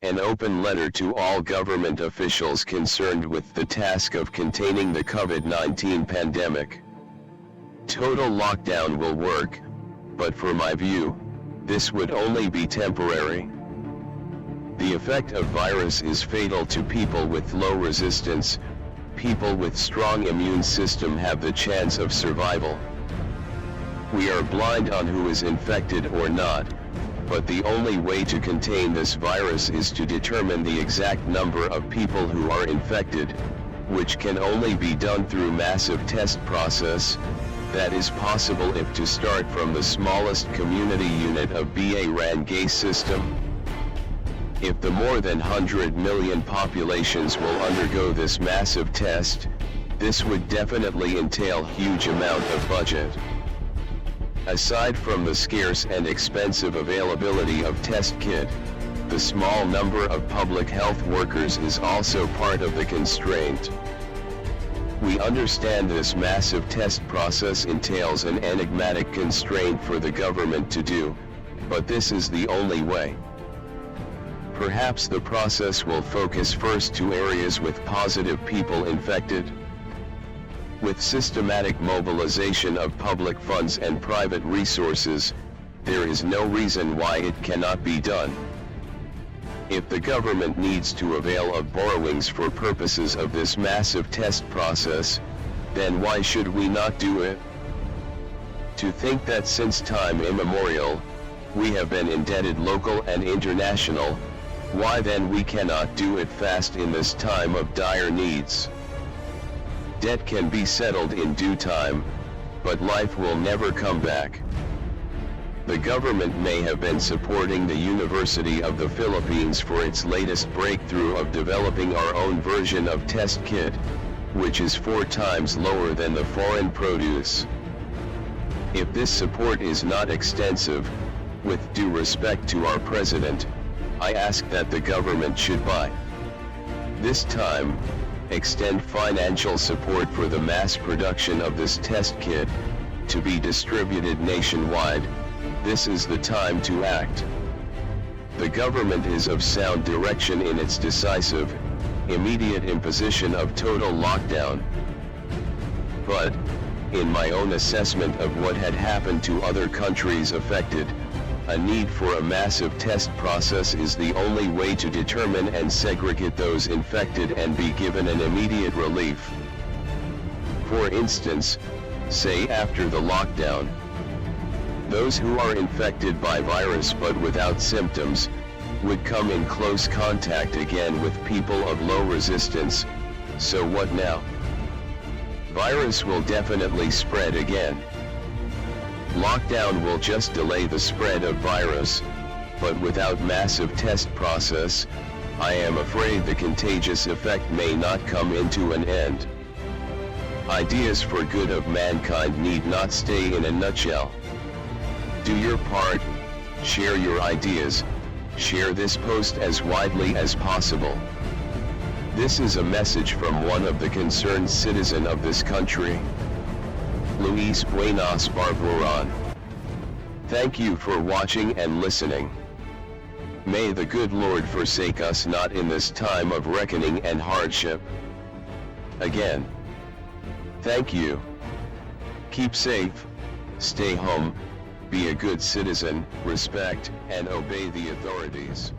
An open letter to all government officials concerned with the task of containing the COVID-19 pandemic. Total lockdown will work, but for my view, this would only be temporary. The effect of virus is fatal to people with low resistance. People with strong immune system have the chance of survival. We are blind on who is infected or not, but the only way to contain this virus is to determine the exact number of people who are infected, which can only be done through massive test process. That is possible if to start from the smallest community unit of BA-RAN-GAY system. If the more than 100 million populations will undergo this massive test, this would definitely entail huge amount of budget. Aside from the scarce and expensive availability of test kit, the small number of public health workers is also part of the constraint. We understand this massive test process entails an enigmatic constraint for the government to do, but this is the only way. Perhaps the process will focus first to areas with positive people infected. With systematic mobilization of public funds and private resources, there is no reason why it cannot be done. If the government needs to avail of borrowings for purposes of this massive test process, then why should we not do it? To think that since time immemorial, we have been indebted local and international, why then we cannot do it fast in this time of dire needs? Debt can be settled in due time, but life will never come back. The government may have been supporting the University of the Philippines for its latest breakthrough of developing our own version of test kit, which is 4 times lower than the foreign produce. If this support is not extensive, with due respect to our president, I ask that the government should buy. This time, extend financial support for the mass production of this test kit, to be distributed nationwide. This is the time to act. The government is of sound direction in its decisive, immediate imposition of total lockdown. But, in my own assessment of what had happened to other countries affected, a need for a massive test process is the only way to determine and segregate those infected and be given an immediate relief. For instance, say after the lockdown, those who are infected by virus but without symptoms, would come in close contact again with people of low resistance. So what now? Virus will definitely spread again. Lockdown will just delay the spread of virus, but without massive test process, I am afraid the contagious effect may not come into an end. Ideas for good of mankind need not stay in a nutshell. Do your part, share your ideas, share this post as widely as possible. This is a message from one of the concerned citizen of this country. Luis Buenos Barburan. Thank you for watching and listening. May the good Lord forsake us not in this time of reckoning and hardship. Again. Thank you. Keep safe, stay home, be a good citizen, respect and obey the authorities.